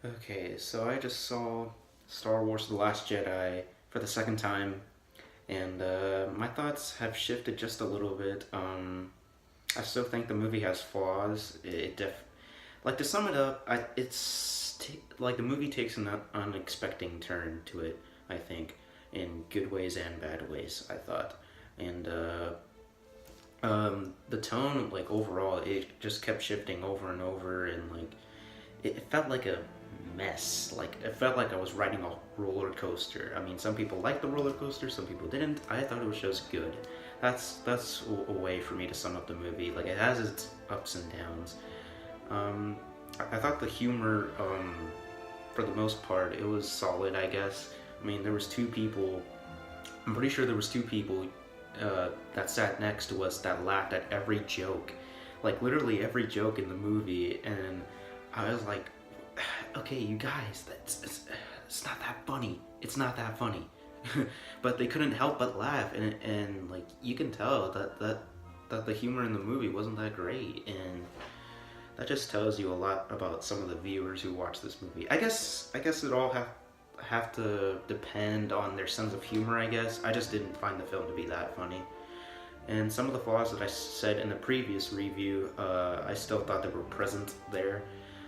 Okay, so I just saw Star Wars The Last Jedi for the second time, and my thoughts have shifted just a little bit. I still think the movie has flaws. Like to sum it up, like the movie takes an unexpected turn to it, I think, in good ways and bad ways, I thought. And the tone, like overall, it just kept shifting over and over, and like it felt like a mess. Like it felt like I was riding a roller coaster. I mean, some people liked the roller coaster, some people didn't. I thought it was just good. That's a way for me to sum up the movie. Like it has its ups and downs. Um, I thought the humor, for the most part, it was solid. I guess. I mean, there was two people. I'm pretty sure there was two people that sat next to us that laughed at every joke, like literally every joke in the movie, and I was like, okay, you guys, it's not that funny. It's not that funny. But they couldn't help but laugh, and like you can tell that the humor in the movie wasn't that great, and that just tells you a lot about some of the viewers who watch this movie. I guess it all have to depend on their sense of humor. I guess I just didn't find the film to be that funny. And some of the flaws that I said in the previous review, I still thought they were present there.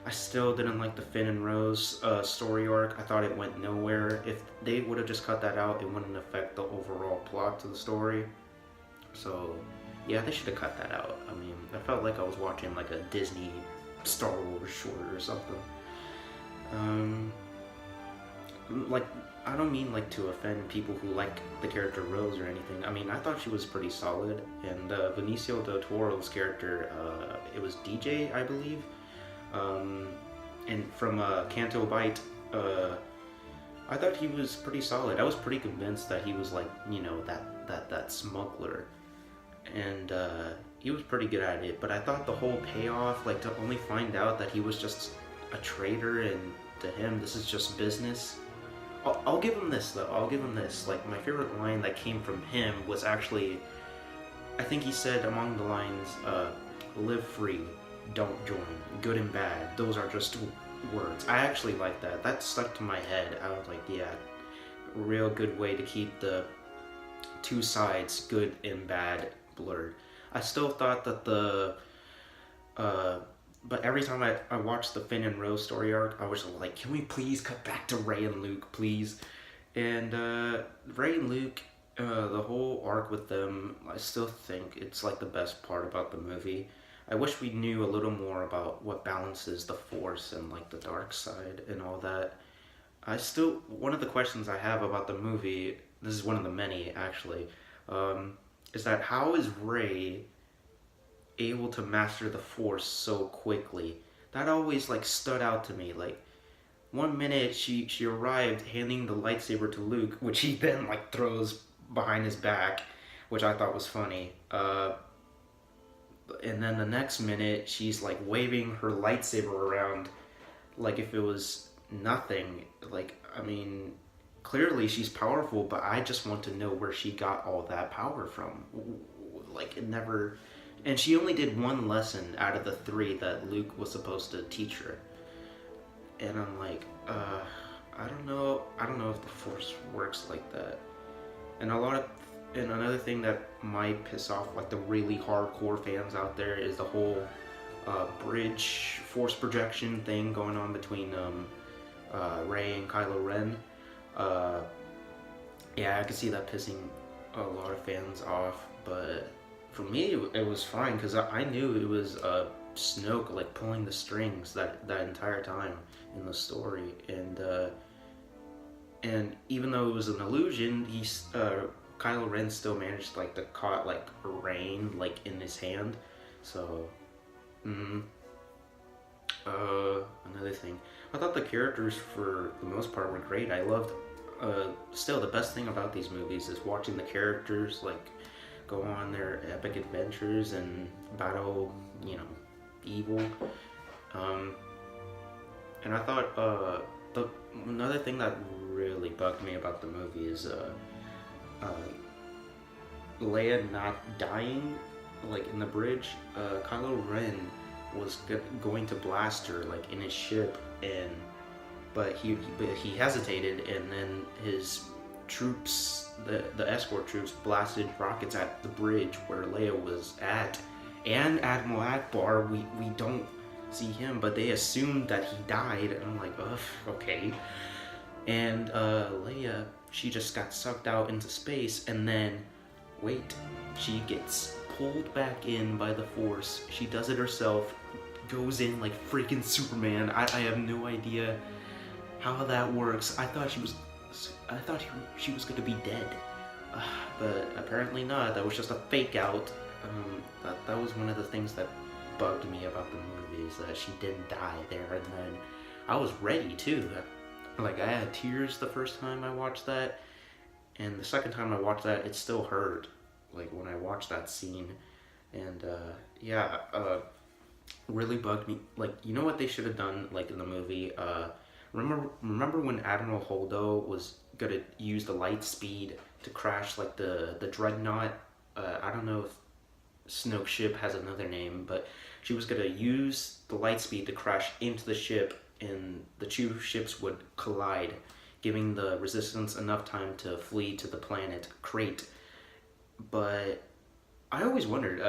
I still didn't like the Finn and Rose story arc. I thought it went nowhere. If they would have just cut that out, it wouldn't affect the overall plot to the story. So, yeah, they should have cut that out. I mean, I felt like I was watching like a Disney Star Wars short or something. Um, like, I don't mean like to offend people who like the character Rose or anything. I mean, I thought she was pretty solid, and Benicio del Toro's character, it was DJ, I believe, um, and from Canto Bight, I thought he was pretty solid. I was pretty convinced that he was like, that smuggler, and he was pretty good at it. But I thought the whole payoff, like to only find out that he was just a traitor, and to him this is just business. I'll give him this though. I'll give him this. Like my favorite line that came from him was actually, I think he said among the lines, "Live free, don't join. Good and bad. Those are just words." I actually like that. That stuck to my head. I was like, yeah, real good way to keep the two sides, good and bad, blurred. I still thought that uh, but every time I watched the Finn and Rose story arc, I was like, can we please cut back to Ray and Luke, please? And Ray and Luke, the whole arc with them, I still think it's like the best part about the movie. I wish we knew a little more about what balances the Force and like the dark side and all that. One of the questions I have about the movie, this is one of the many actually, is that how is Ray able to master the Force so quickly? That always like stood out to me. Like one minute she arrived handing the lightsaber to Luke, which he then like throws behind his back, which I thought was funny. And then the next minute she's like waving her lightsaber around like if it was nothing. Like I mean, clearly she's powerful, but I just want to know where she got all that power from. Like it never. And she only did one lesson out of the three that Luke was supposed to teach her. And I'm like, I don't know. I don't know if the Force works like that. And and another thing that might piss off like the really hardcore fans out there is the whole bridge force projection thing going on between Rey and Kylo Ren. Uh, yeah, I could see that pissing a lot of fans off, but for me it was fine because I knew it was Snoke like pulling the strings that entire time in the story, and even though it was an illusion, Kylo Ren still managed like to caught like rain like in his hand. So, mm, another thing, I thought the characters for the most part were great. I loved. Still, the best thing about these movies is watching the characters like go on their epic adventures and battle, evil. Um, and I thought the another thing that really bugged me about the movie is uh, Leia not dying, like in the bridge. Kylo Ren was going to blast her like in his ship, and but he hesitated, and then his troops, the escort troops, blasted rockets at the bridge where Leia was at, and Admiral Akbar. We don't see him, but they assumed that he died, and I'm like, ugh, okay. And Leia, she just got sucked out into space, and then wait, she gets pulled back in by the Force. She does it herself, goes in like freaking Superman. I have no idea how that works. I thought she was going to be dead, but apparently not. That was just a fake out. That was one of the things that bugged me about the movie, is that she didn't die there. And then I was ready too. Like, I had tears the first time I watched that, and the second time I watched that, it still hurt. Like, when I watched that scene, and really bugged me. Like, you know what they should have done, like, in the movie? Remember when Admiral Holdo was gonna use the light speed to crash, like, the dreadnought? I don't know if Snoke's ship has another name, but she was gonna use the light speed to crash into the ship, and the two ships would collide, giving the Resistance enough time to flee to the planet Crate. But I always wondered,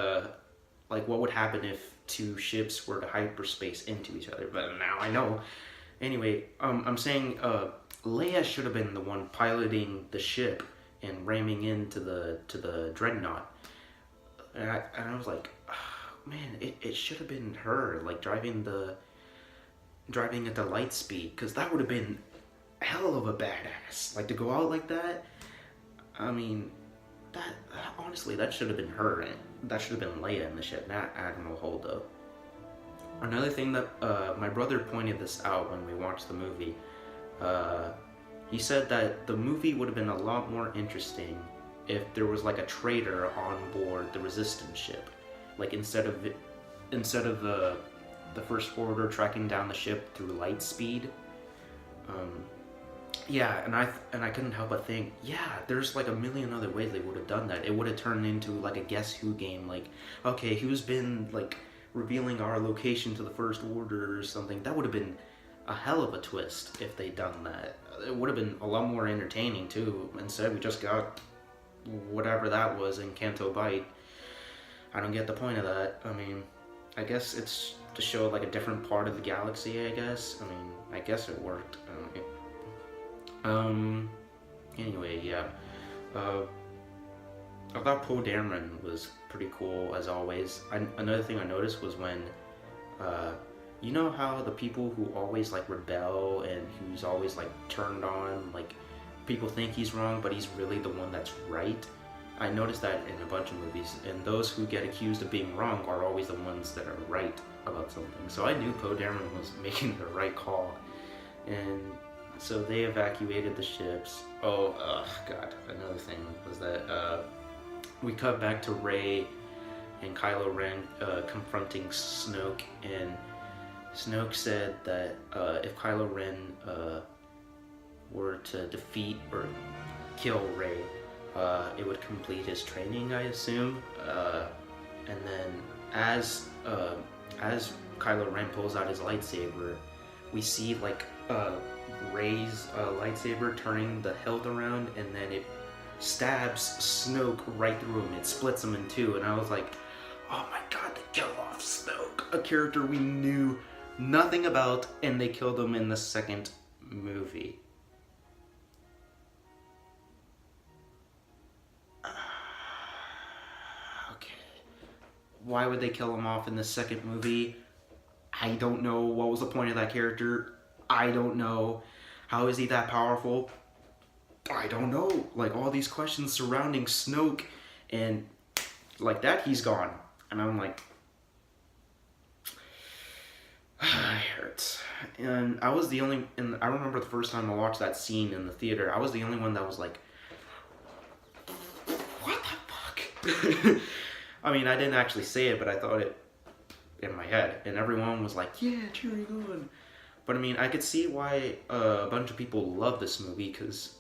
like, what would happen if two ships were to hyperspace into each other, but now I know. Anyway, I'm saying, Leia should have been the one piloting the ship and ramming into the dreadnought. And I was like, oh, man, it should have been her, like, driving at the light speed, because that would have been hell of a badass. Like, to go out like that, I mean, that honestly, that should have been her, and that should have been Leia in the ship, not Admiral Holdo. Another thing that my brother pointed this out when we watched the movie. He said that the movie would have been a lot more interesting if there was like a traitor on board the Resistance ship, like instead of the First Order tracking down the ship through light speed. Yeah, and I couldn't help but think, yeah, there's like a million other ways they would have done that. It would have turned into like a Guess Who game, like, okay, who's been like revealing our location to the First Order or something. That would have been a hell of a twist if they'd done that. It would have been a lot more entertaining too. Instead, we just got whatever that was in Canto Bight. I don't get the point of that. I mean, I guess it's to show like a different part of the galaxy, I guess. I mean, I guess it worked. Anyway, yeah. I thought Poe Dameron was pretty cool, as always. Another thing I noticed was when, you know how the people who always, like, rebel and who's always, like, turned on, like, people think he's wrong, but he's really the one that's right? I noticed that in a bunch of movies, and those who get accused of being wrong are always the ones that are right about something. So I knew Poe Dameron was making the right call. And so they evacuated the ships. Oh, God. Another thing was that we cut back to Rey and Kylo Ren confronting Snoke, and Snoke said that if Kylo Ren were to defeat or kill Rey, it would complete his training, I assume. And then as Kylo Ren pulls out his lightsaber, we see like Rey's lightsaber turning the hilt around, and then it stabs Snoke right through him. It splits him in two, and I was like, oh my god, they killed off Snoke, a character we knew nothing about, and they killed him in the second movie. Okay. Why would they kill him off in the second movie? I don't know. What was the point of that character? I don't know. How is he that powerful? I don't know. Like, all these questions surrounding Snoke, and like that, he's gone. And I'm like, it hurts. And I was the only, and I remember the first time I watched that scene in the theater, I was the only one that was like, what the fuck? I mean, I didn't actually say it, but I thought it in my head, and everyone was like, yeah, cheering on. But I mean, I could see why a bunch of people love this movie, because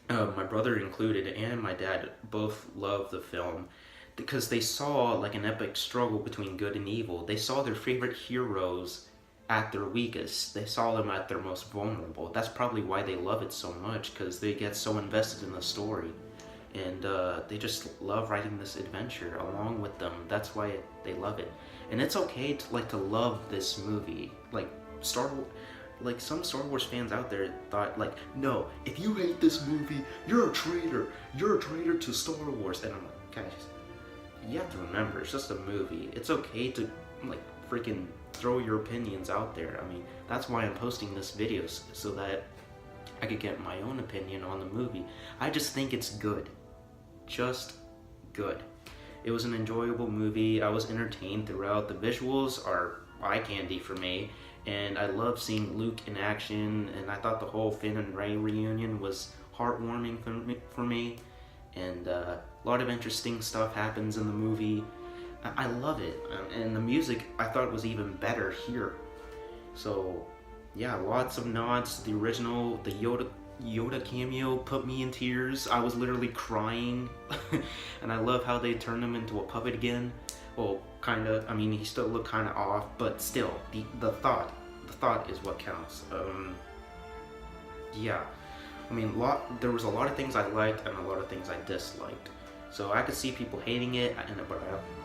my brother included and my dad both love the film, because they saw like an epic struggle between good and evil. They saw their favorite heroes at their weakest. They saw them at their most vulnerable. That's probably why they love it so much, because they get so invested in the story, and they just love writing this adventure along with them. That's why they love it, and it's okay to like to love this movie. Like like some Star Wars fans out there thought like, no, if you hate this movie, you're a traitor. You're a traitor to Star Wars. And I'm like, guys, you have to remember, it's just a movie. It's okay to like freaking throw your opinions out there. I mean, that's why I'm posting this video, so that I could get my own opinion on the movie. I just think it's good. Just good. It was an enjoyable movie. I was entertained throughout. The visuals are eye candy for me, and I love seeing Luke in action, and I thought the whole Finn and Rey reunion was heartwarming for me. And a lot of interesting stuff happens in the movie. I love it, and the music I thought was even better here. So yeah, lots of nods to the original. The Yoda cameo put me in tears. I was literally crying. And I love how they turned him into a puppet again. Well, kind of. I mean, he still looked kind of off, but still, the thought is what counts. Yeah, I mean, there was a lot of things I liked and a lot of things I disliked. So I could see people hating it, but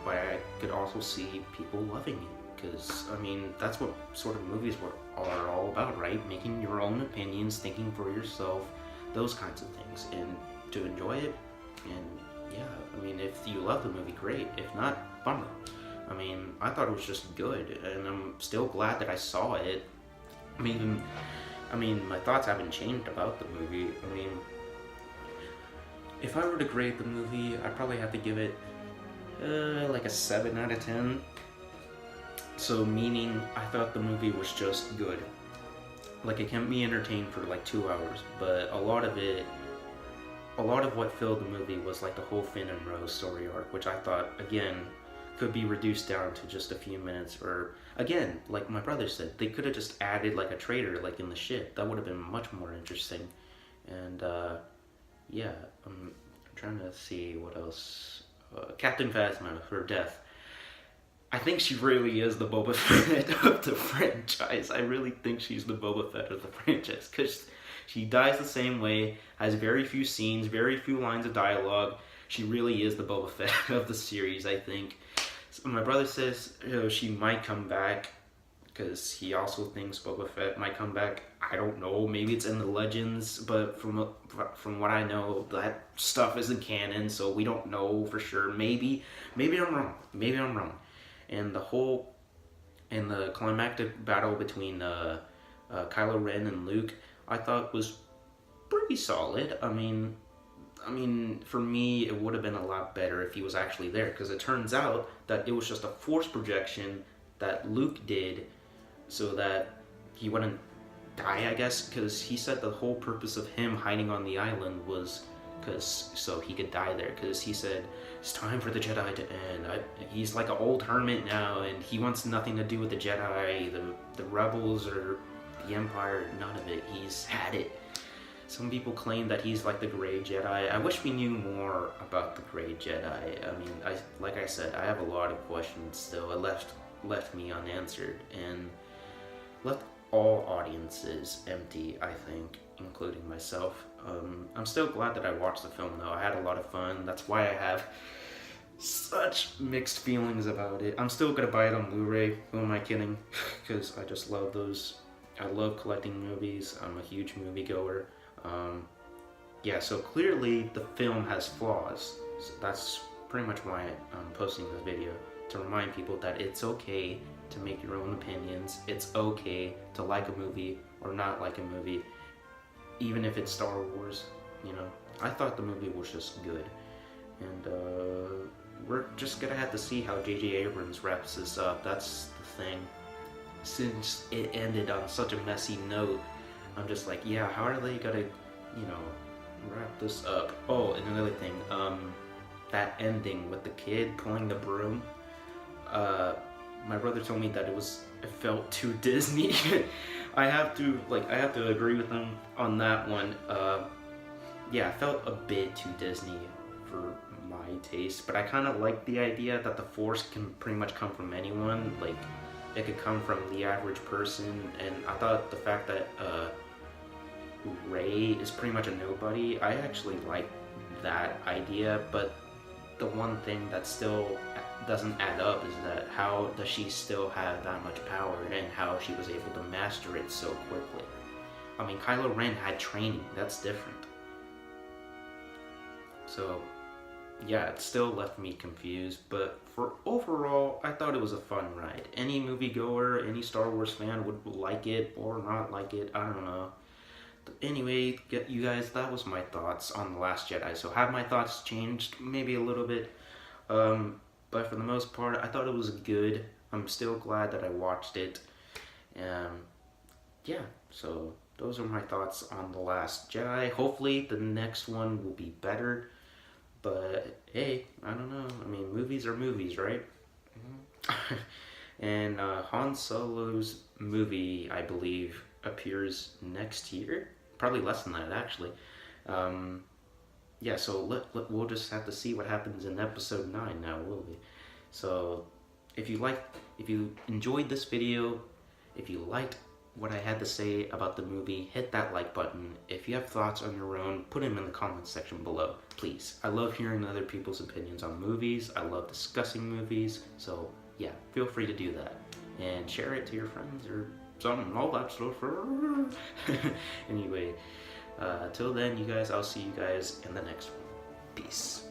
I could also see people loving it. Because, I mean, that's what sort of movies are all about, right? Making your own opinions, thinking for yourself, those kinds of things. And to enjoy it, and yeah, I mean, if you love the movie, great. If not, bummer. I mean, I thought it was just good, and I'm still glad that I saw it. I mean, my thoughts haven't changed about the movie. I mean, if I were to grade the movie, I'd probably have to give it like a 7 out of 10. So meaning I thought the movie was just good. Like, it kept me entertained for like 2 hours, but a lot of what filled the movie was like the whole Finn and Rose story arc, which I thought, again, could be reduced down to just a few minutes. Or again, like my brother said, they could have just added like a traitor like in the ship. That would have been much more interesting. And yeah, I'm trying to see what else. Captain Phasma, her death. I think she really is the Boba Fett of the franchise. I really think she's the Boba Fett of the franchise, because she dies the same way, has very few scenes, very few lines of dialogue. She really is the Boba Fett of the series, I think. So my brother says she might come back, because he also thinks Boba Fett might come back. I don't know, maybe it's in the legends, but from what I know, that stuff isn't canon, so we don't know for sure. Maybe I'm wrong. And the climactic battle between Kylo Ren and Luke, I thought was pretty solid. I mean, for me, it would have been a lot better if he was actually there, because it turns out that it was just a force projection that Luke did so that he wouldn't die, I guess, because he said the whole purpose of him hiding on the island was so he could die there, because he said it's time for the Jedi to end. He's like an old hermit now, and he wants nothing to do with the Jedi, the rebels, or the Empire, none of it. He's had it. Some people claim that he's like the Grey Jedi. I wish we knew more about the Grey Jedi. I mean, like I said, I have a lot of questions still. It left me unanswered, and left all audiences empty, I think, including myself. I'm still glad that I watched the film, though. I had a lot of fun. That's why I have such mixed feelings about it. I'm still gonna buy it on Blu-ray. Who am I kidding? Because I just love those. I love collecting movies. I'm a huge moviegoer. Yeah, so clearly the film has flaws. So that's pretty much why I'm posting this video, to remind people that it's okay to make your own opinions. It's okay to like a movie or not like a movie, even if it's Star Wars, you know. I thought the movie was just good. And we're just gonna have to see how J.J. Abrams wraps this up. That's the thing. Since it ended on such a messy note, I'm just like, yeah, how are they gonna, you know, wrap this up? Oh, and another thing, that ending with the kid pulling the broom, my brother told me that it felt too Disney. I have to agree with him on that one. Yeah, it felt a bit too Disney for my taste, but I kind of like the idea that the Force can pretty much come from anyone. Like, it could come from the average person, and I thought the fact that Rey is pretty much a nobody, I actually like that idea, but the one thing that still doesn't add up is that how does she still have that much power and how she was able to master it so quickly? I mean, Kylo Ren had training, that's different. So, yeah, it still left me confused, but for overall, I thought it was a fun ride. Any moviegoer, any Star Wars fan would like it or not like it, I don't know. Anyway, you guys, that was my thoughts on The Last Jedi. So have my thoughts changed? Maybe a little bit. But for the most part, I thought it was good. I'm still glad that I watched it. Yeah, so those are my thoughts on The Last Jedi. Hopefully the next one will be better. But hey, I don't know. I mean, movies are movies, right? And Han Solo's movie, I believe, appears next year. Probably less than that, actually. Yeah, so we'll just have to see what happens in episode 9 now, will we? So, if you enjoyed this video, if you liked what I had to say about the movie, hit that like button. If you have thoughts on your own, put them in the comments section below, please. I love hearing other people's opinions on movies. I love discussing movies. So yeah, feel free to do that. And share it to your friends or something, all that stuff. Anyway, till then, you guys, I'll see you guys in the next one. Peace.